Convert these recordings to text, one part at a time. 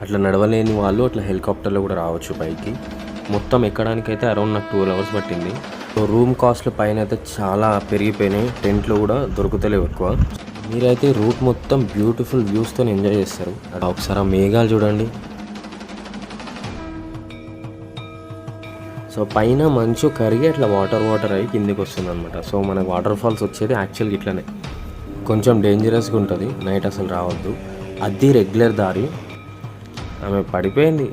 అట్లా నడవలేని వాళ్ళు అట్లా హెలికాప్టర్లో కూడా రావచ్చు పైకి. మొత్తం ఎక్కడానికైతే అరౌండ్ నాకు 12 hours పట్టింది. సో రూమ్ కాస్ట్లు పైన అయితే చాలా పెరిగిపోయినాయి. టెంట్లు కూడా దొరుకుతలేవు ఎక్కువ. మీరైతే రూట్ మొత్తం బ్యూటిఫుల్ వ్యూస్తో ఎంజాయ్ చేస్తారు. ఒకసారి ఆ మేఘాలు చూడండి. సో పైన మంచు కరిగి అట్లా వాటర్ అయ్యి కిందికి వస్తుంది అనమాట. సో మనకు వాటర్ ఫాల్స్ వచ్చేది యాక్చువల్గా ఇట్లనే. కొంచెం డేంజరస్గా ఉంటుంది, నైట్ అసలు రావద్దు. అది రెగ్యులర్ దారి. ఆమె పడిపోయింది.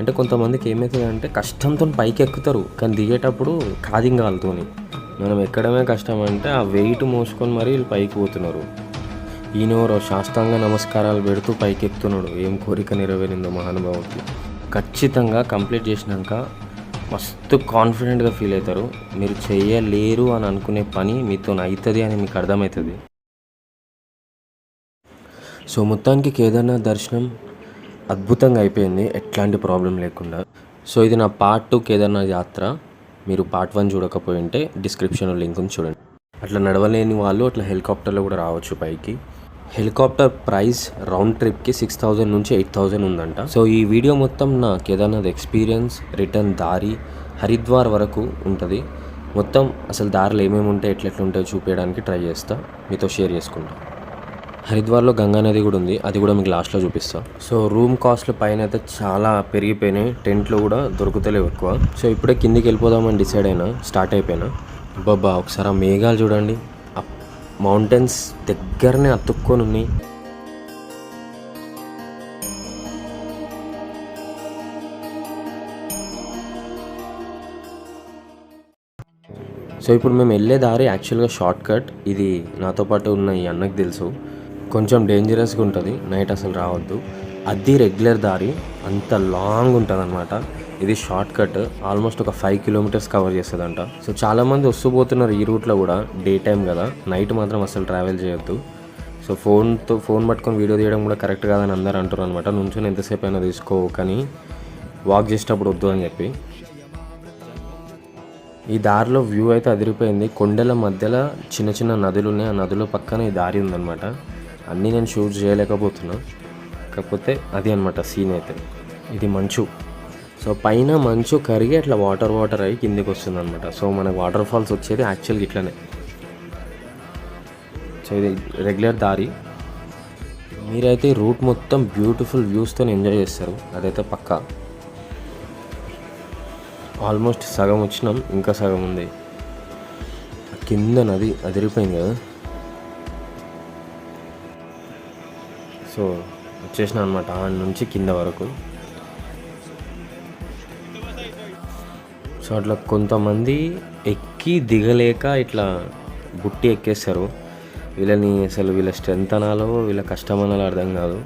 అంటే కొంతమందికి ఏమవుతుందంటే కష్టంతో పైకి ఎక్కుతారు, కానీ దిగేటప్పుడు కాదింగాలతోని. మనం ఎక్కడమే కష్టం అంటే ఆ వెయిట్ మోసుకొని మరీ వీళ్ళు పైకి పోతున్నారు. ఈయనెవరో శాస్త్రాంగ నమస్కారాలు పెడుతూ పైకి ఎక్కుతున్నాడు. ఏం కోరిక నెరవేరిందో మహానుభావుకి. ఖచ్చితంగా కంప్లీట్ చేసినాక మస్తు కాన్ఫిడెంట్గా ఫీల్ అవుతారు. మీరు చేయలేరు అని అనుకునే పని మీతో అవుతుంది అని మీకు అర్థమవుతుంది. సో మొత్తానికి కేదార్నాథ్ దర్శనం అద్భుతంగా అయిపోయింది, ఎట్లాంటి ప్రాబ్లం లేకుండా. సో ఇది నా పార్ట్ 2 కేదార్నాథ్ యాత్ర. మీరు పార్ట్ 1 చూడకపోయి ఉంటే డిస్క్రిప్షన్లో లింక్ ఉంది, చూడండి. అట్లా నడవలేని వాళ్ళు అట్లా హెలికాప్టర్లో కూడా రావచ్చు పైకి. హెలికాప్టర్ ప్రైస్ రౌండ్ ట్రిప్కి 6,000 నుంచి 8,000 ఉందంట. సో ఈ వీడియో మొత్తం నా కేదార్నాథ్ ఎక్స్పీరియన్స్, రిటర్న్ దారి, హరిద్వార్ వరకు ఉంటుంది. మొత్తం అసలు దారిలో ఏమేమి ఉంటాయి, ఎట్లెట్లుంటాయో చూపించడానికి ట్రై చేస్తా, మీతో షేర్ చేసుకుంటా. హరిద్వార్లో గంగా నది కూడా ఉంది, అది కూడా మీకు లాస్ట్లో చూపిస్తాను. సో రూమ్ కాస్ట్లు పైన అయితే చాలా పెరిగిపోయినాయి. టెంట్లు కూడా దొరుకుతలేవు ఎక్కువ. సో ఇప్పుడే కిందికి వెళ్ళిపోదామని డిసైడ్ అయినా, స్టార్ట్ అయిపోయినా. బాబా ఒకసారి ఆ మేఘాలు చూడండి. ఆ మౌంటైన్స్ దగ్గరనే అతుక్కొని ఉన్నాయి. సో ఇప్పుడు మేము వెళ్ళే దారి యాక్చువల్గా షార్ట్ కట్. ఇది నాతో పాటు ఉన్న ఈ అన్నకు తెలుసు. కొంచెం డేంజరస్గా ఉంటుంది, నైట్ అసలు రావద్దు. అది రెగ్యులర్ దారి, అంత లాంగ్ ఉంటుంది అనమాట. ఇది షార్ట్ కట్, ఆల్మోస్ట్ ఒక 5 kilometers కవర్ చేస్తుందంట. సో చాలామంది వస్తూ పోతున్నారు ఈ రూట్లో కూడా, డే టైం కదా. నైట్ మాత్రం అసలు ట్రావెల్ చేయొద్దు. సో ఫోన్ పట్టుకొని వీడియో తీయడం కూడా కరెక్ట్ కాదని అందరూ అంటారు అనమాట. నుంచొని ఎంతసేపు అయినా తీసుకో, కానీ వాక్ చేసేటప్పుడు వద్దు అని చెప్పి. ఈ దారిలో వ్యూ అయితే అదిరిపోయింది. కొండల మధ్యలో చిన్న చిన్న నదులు ఉన్నాయి, ఆ నదుల పక్కన ఈ దారి ఉందన్నమాట. అన్నీ నేను షూట్ చేయలేకపోతున్నా, కాకపోతే అది అనమాట సీన్ అయితే. ఇది మంచు. సో పైన మంచు కరిగి అట్లా వాటర్ అయ్యి కిందికి వస్తుంది అనమాట. సో మనకు వాటర్ ఫాల్స్ వచ్చేది యాక్చువల్గా ఇట్లనే. సో ఇది రెగ్యులర్ దారి. మీరైతే రూట్ మొత్తం బ్యూటిఫుల్ వ్యూస్తో ఎంజాయ్ చేస్తారు, అదైతే పక్కా. ఆల్మోస్ట్ సగం వచ్చినాం, ఇంకా సగం ఉంది. కింద నది అదిరిపోయింది కదా. సో వచ్చేసిన అనమాట ఆడ నుంచి కింద వరకు. సో అట్లా కొంతమంది ఎక్కి దిగలేక ఇట్లా బుట్టి ఎక్కేస్తారు. వీళ్ళ స్ట్రెంత్ అనాలో వీళ్ళ కష్టం అనాలో అర్థం కాదు.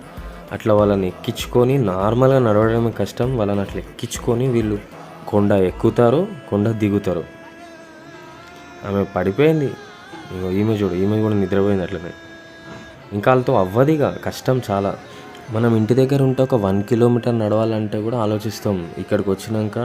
అట్లా వాళ్ళని ఎక్కించుకొని, నార్మల్గా నడవడమే కష్టం, వాళ్ళని అట్లా ఎక్కించుకొని వీళ్ళు కొండ ఎక్కుతారు, కొండ దిగుతారు. ఆమె పడిపోయింది. ఈమె చూడు, ఈమె కూడా నిద్రపోయింది అట్లనే. ఇంకా వాళ్ళతో అవ్వదిగా, కష్టం చాలా. మనం ఇంటి దగ్గర ఉంటే ఒక 1 kilometer నడవాలంటే కూడా ఆలోచిస్తాం. ఇక్కడికి వచ్చినాక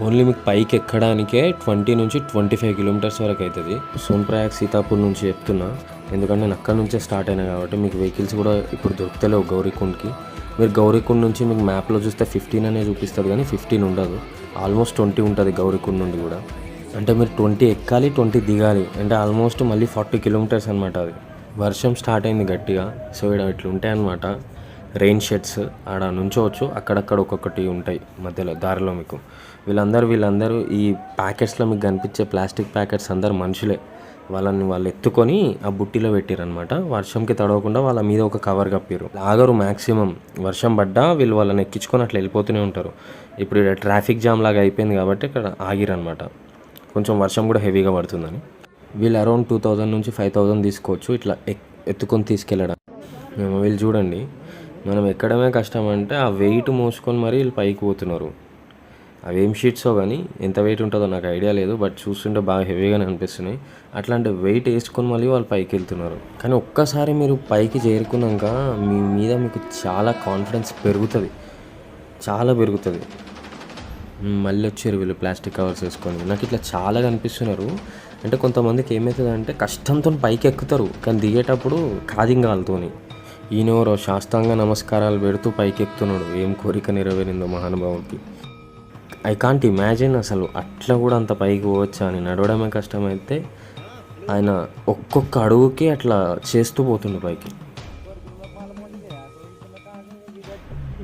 ఓన్లీ మీకు పైకి ఎక్కడానికే 20 నుంచి 25 kilometers వరకు అవుతుంది. సోన్ప్రయాగ్ సీతాపూర్ నుంచి చెప్తున్నా, ఎందుకంటే నేను అక్కడ నుంచే స్టార్ట్ అయినా కాబట్టి. మీకు వెహికల్స్ కూడా ఇప్పుడు దొరుకుతలేవు గౌరీకుండ్కి. మీరు గౌరీకుండ్ నుంచి మీకు మ్యాప్లో చూస్తే 15 అనే చూపిస్తుంది, కానీ 15 ఉండదు. ఆల్మోస్ట్ 20 ఉంటుంది గౌరీకుండ్ నుండి కూడా. అంటే మీరు 20 ఎక్కాలి, 20 దిగాలి, అంటే ఆల్మోస్ట్ మళ్ళీ 40 kilometers అనమాట. అది వర్షం స్టార్ట్ అయింది గట్టిగా. సో ఇక్కడ ఇట్లా ఉంటాయి అన్నమాట రెయిన్ షెడ్స్. ఆడ నుంచోవచ్చు, అక్కడక్కడ ఒక్కొక్కటి ఉంటాయి మధ్యలో దారిలో మీకు. వీళ్ళందరూ ఈ ప్యాకెట్స్లో మీకు కనిపించే ప్లాస్టిక్ ప్యాకెట్స్ అందరు మనుషులే. వాళ్ళు ఎత్తుకొని ఆ బుట్టిలో పెట్టారనమాట. వర్షంకి తడవకుండా వాళ్ళ మీద ఒక కవర్ కప్పారు. ఆగరు మ్యాక్సిమం. వర్షం పడ్డా వీళ్ళు వాళ్ళని ఎక్కించుకొని అట్లా వెళ్ళిపోతూనే ఉంటారు. ఇప్పుడు ఇక్కడ ట్రాఫిక్ జామ్ లాగా అయిపోయింది కాబట్టి ఇక్కడ ఆగిరనమాట, కొంచెం వర్షం కూడా హెవీగా పడుతుందని. వీళ్ళు అరౌండ్ 2,000 నుంచి 5,000 తీసుకోవచ్చు ఇట్లా ఎత్తుకొని తీసుకెళ్ళడం. వీళ్ళు చూడండి, మనం ఎక్కడమే కష్టం అంటే ఆ వెయిట్ మోసుకొని మరీ వీళ్ళు పైకి పోతున్నారు. అవేం షీట్సో కానీ ఎంత వెయిట్ ఉంటుందో నాకు ఐడియా లేదు, బట్ చూస్తుంటే బాగా హెవీగానే అనిపిస్తున్నాయి. అట్లాంటి వెయిట్ వేసుకొని మళ్ళీ వాళ్ళు పైకి వెళ్తున్నారు. కానీ ఒక్కసారి మీరు పైకి చేరుకున్నాక మీ మీద మీకు చాలా కాన్ఫిడెన్స్ పెరుగుతుంది, చాలా పెరుగుతుంది. మళ్ళీ వచ్చారు వీళ్ళు ప్లాస్టిక్ కవర్స్ వేసుకొని. నాకు ఇట్లా చాలా కనిపిస్తున్నారు. అంటే కొంతమందికి ఏమవుతుంది అంటే కష్టంతో పైకి ఎక్కుతారు, కానీ దిగేటప్పుడు కాదింగాలతోని. ఈయనెవరో శాస్త్రాంగ నమస్కారాలు పెడుతూ పైకెక్కుతున్నాడు. ఏం కోరిక నెరవేరిందో మహానుభావుడికి. ఐ కాంట్ ఇమాజిన్ అసలు అట్లా కూడా అంత పైకి పోవచ్చా అని. నడవడమే కష్టమైతే ఆయన ఒక్కొక్క అడుగుకి అట్లా చేస్తూ పోతుండే పైకి.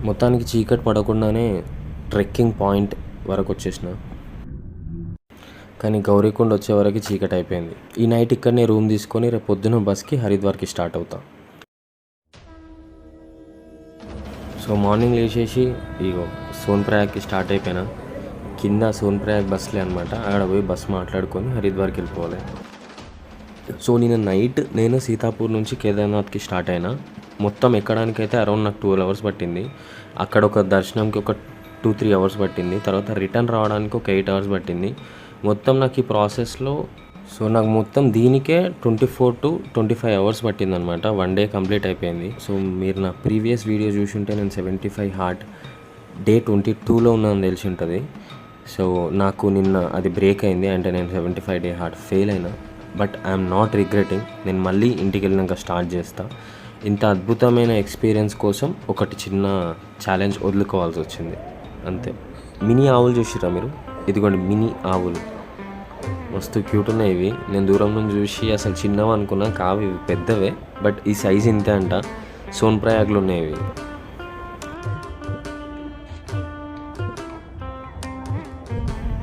మొత్తానికి చీకటి పడకుండానే ట్రెక్కింగ్ పాయింట్ వరకు వచ్చేసిన. కానీ గౌరీకొండ వచ్చే వరకు చీకటి అయిపోయింది. ఈ నైట్ ఇక్కడనే రూమ్ తీసుకొని రేపు పొద్దున బస్కి హరిద్వార్కి స్టార్ట్ అవుతాం. సో మార్నింగ్ లేచేసి ఇగో సోన్ప్రయాగ్కి స్టార్ట్ అయిపోయినా. కింద సోన్ప్రయాగ్ బస్లే అనమాట. అక్కడ పోయి బస్ మాట్లాడుకొని హరిద్వార్కి వెళ్ళిపోవాలి. సో నేను సీతాపూర్ నుంచి కేదార్నాథ్కి స్టార్ట్ అయినా. మొత్తం ఎక్కడానికైతే అరౌండ్ నాకు 12 hours పట్టింది. అక్కడ ఒక దర్శనంకి ఒక 2-3 hours పట్టింది. తర్వాత రిటర్న్ రావడానికి ఒక 8 hours పట్టింది. మొత్తం నాకు ఈ ప్రాసెస్లో నాకు మొత్తం దీనికే 24 to 25 hours పట్టిందనమాట. 1 day కంప్లీట్ అయిపోయింది. సో మీరు నా ప్రీవియస్ వీడియో చూసుంటే నేను 75 హార్ట్ డే 22లో ఉన్నాను తెలిసి ఉంటుంది. సో నాకు నిన్న అది బ్రేక్ అయింది. అంటే నేను 75 day హార్ట్ ఫెయిల్ అయినా. But I'm not regretting. నేను మళ్ళీ ఇంటికి వెళ్ళినాక స్టార్ట్ చేస్తా. ఇంత అద్భుతమైన ఎక్స్పీరియన్స్ కోసం ఒకటి చిన్న ఛాలెంజ్ వదులుకోవాల్సి వచ్చింది అంతే. మినీ ఆవులు చూసిరా మీరు? ఇదిగోండి మినీ ఆవులు, మస్తు క్యూట్ ఉన్నాయి ఇవి. నేను దూరం నుంచి చూసి అసలు చిన్నవి అనుకున్నా, కావు ఇవి పెద్దవే. బట్ ఈ సైజ్ ఇంతే అంట. సోన్ప్రయాగ్లో ఉన్నాయి ఇవి.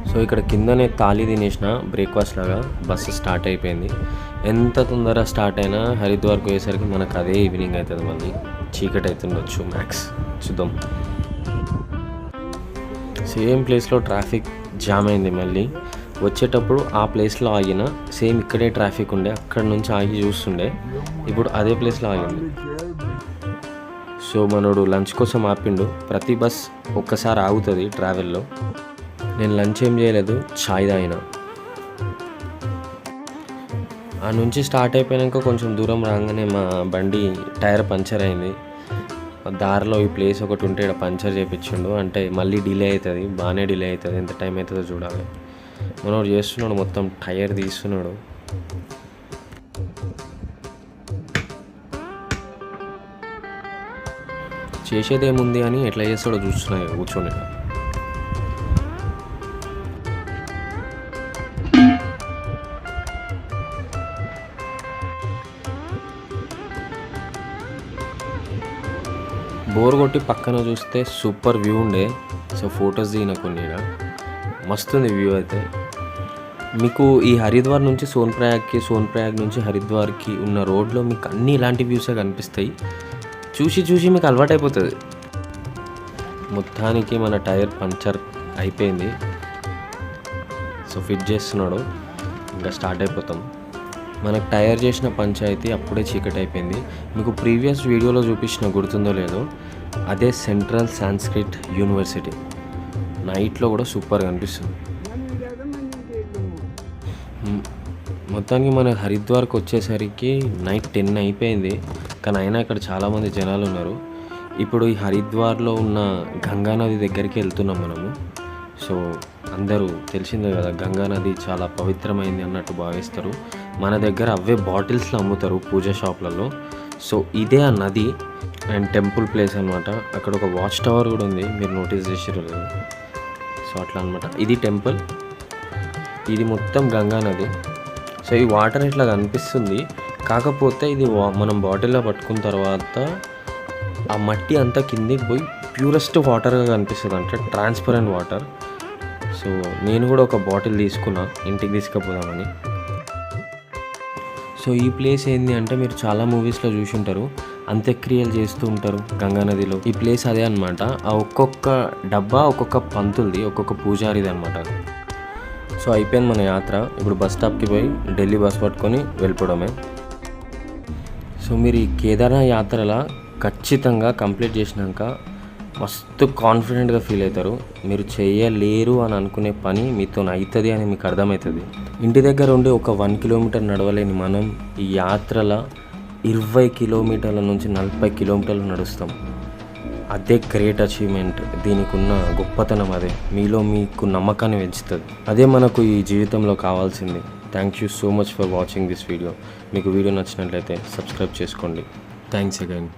సో ఇక్కడ కిందనే తాళి తినేసిన బ్రేక్ఫాస్ట్ లాగా. బస్సు స్టార్ట్ అయిపోయింది. ఎంత తొందరగా స్టార్ట్ అయినా హరిద్వార్కి పోయేసరికి మనకు అదే ఈవినింగ్ అవుతుంది. మళ్ళీ చీకటి అవుతుండొచ్చు మ్యాక్స్. చూద్దాం. సేమ్ ప్లేస్లో ట్రాఫిక్ జామ్ అయింది. మళ్ళీ వచ్చేటప్పుడు ఆ ప్లేస్లో ఆగిన. సేమ్ ఇక్కడే ట్రాఫిక్ ఉండే, అక్కడ నుంచి ఆగి చూస్తుండే. ఇప్పుడు అదే ప్లేస్లో ఆగింది. సో మనోడు లంచ్ కోసం ఆపిండు. ప్రతి బస్ ఒక్కసారి ఆగుతుంది ట్రావెల్లో. నేను లంచ్ ఏం చేయలేదు, ఛాయ్ తాగిన. ఆ నుంచి స్టార్ట్ అయిపోయాక కొంచెం దూరం రాగానే మా బండి టైర్ పంచర్ అయింది. దారిలో ఈ ప్లేస్ ఒకటి ఉంటే ఇక్కడ పంచర్ చేయించిండు. అంటే మళ్ళీ డిలే అవుతుంది, బాగానే డిలే అవుతుంది. ఎంత టైం అవుతుందో చూడాలి. మనోడు చేస్తున్నాడు, మొత్తం టైర్ తీస్తున్నాడు. చేసేదేముంది అని ఎట్లా చేస్తాడో చూస్తున్నాయి కూర్చొని. బోర్ కొట్టి పక్కన చూస్తే సూపర్ వ్యూ ఉండే. సో ఫొటోస్ దిగిన కొన్ని. మస్తుంది వ్యూ అయితే. మీకు ఈ హరిద్వార్ నుంచి సోన్ప్రయాగ్ నుంచి హరిద్వార్కి ఉన్న రోడ్లో మీకు అన్ని ఇలాంటి వ్యూసే కనిపిస్తాయి. చూసి మీకు అలవాటు అయిపోతుంది. మొత్తానికి మన టైర్ పంచర్ అయిపోయింది. సో ఫిట్ చేస్తున్నాడు, ఇంకా స్టార్ట్ అయిపోతాం. మనకు టైర్ చేసిన పంచాయతీ అప్పుడే చీకటి అయిపోయింది. మీకు ప్రీవియస్ వీడియోలో చూపించిన గుర్తుందో లేదో, అదే సెంట్రల్ సాంస్క్రిట్ యూనివర్సిటీ. నైట్లో కూడా సూపర్గా అనిపిస్తుంది. మొత్తానికి మన హరిద్వార్కి వచ్చేసరికి నైట్ 10 అయిపోయింది. కానీ అయినా ఇక్కడ చాలామంది జనాలు ఉన్నారు. ఇప్పుడు ఈ హరిద్వార్లో ఉన్న గంగానది దగ్గరికి వెళ్తున్నాం మనము. సో అందరూ తెలిసిందే కదా, గంగానది చాలా పవిత్రమైంది అన్నట్టు భావిస్తారు. మన దగ్గర అవే బాటిల్స్లో అమ్ముతారు పూజా షాప్లలో. సో ఇదే ఆ నది అండ్ టెంపుల్ ప్లేస్ అనమాట. అక్కడ ఒక వాచ్ టవర్ కూడా ఉంది, మీరు నోటీస్ చేసారు లేదు. సో అట్లా అనమాట. ఇది టెంపుల్, ఇది మొత్తం గంగా నది. సో ఈ వాటర్ ఇట్లా కనిపిస్తుంది. కాకపోతే ఇది మనం బాటిల్లో పట్టుకున్న తర్వాత ఆ మట్టి అంతా కిందికి పోయి ప్యూరెస్ట్ వాటర్గా కనిపిస్తుంది, అంటే ట్రాన్స్పరెంట్ వాటర్. సో నేను కూడా ఒక బాటిల్ తీసుకున్నా ఇంటికి తీసుకుపోదామని. సో ఈ ప్లేస్ ఏంది అంటే, మీరు చాలా మూవీస్లో చూసి ఉంటారు, అంత్యక్రియలు చేస్తూ ఉంటారు గంగానదిలో. ఈ ప్లేస్ అదే అనమాట. ఆ ఒక్కొక్క డబ్బా ఒక్కొక్క పంతులది, ఒక్కొక్క పూజారిది అనమాట. సో అయిపోయింది మన యాత్ర. ఇప్పుడు బస్ స్టాప్కి పోయి ఢిల్లీ బస్ పట్టుకొని వెళ్ళిపోవడమే. సో మీరు ఈ కేదార్నాథ్ యాత్రలా ఖచ్చితంగా కంప్లీట్ చేసినాక మస్తు కాన్ఫిడెంట్గా ఫీల్ అవుతారు. మీరు చేయలేరు అని అనుకునే పని మీతో అవుతుంది అని మీకు అర్థమవుతుంది. ఇంటి దగ్గర ఉండి ఒక 1 kilometer నడవలేని మనం ఈ యాత్రల 20 kilometers నుంచి 40 kilometers నడుస్తాం. అదే గ్రేట్ అచీవ్మెంట్. దీనికి ఉన్న గొప్పతనం అదే. మీలో మీకు నమ్మకాన్ని పెంచుతుంది. అదే మనకు ఈ జీవితంలో కావాల్సింది. Thank you so much for watching this video. మీకు వీడియో నచ్చినట్లయితే సబ్స్క్రైబ్ చేసుకోండి. Thanks again.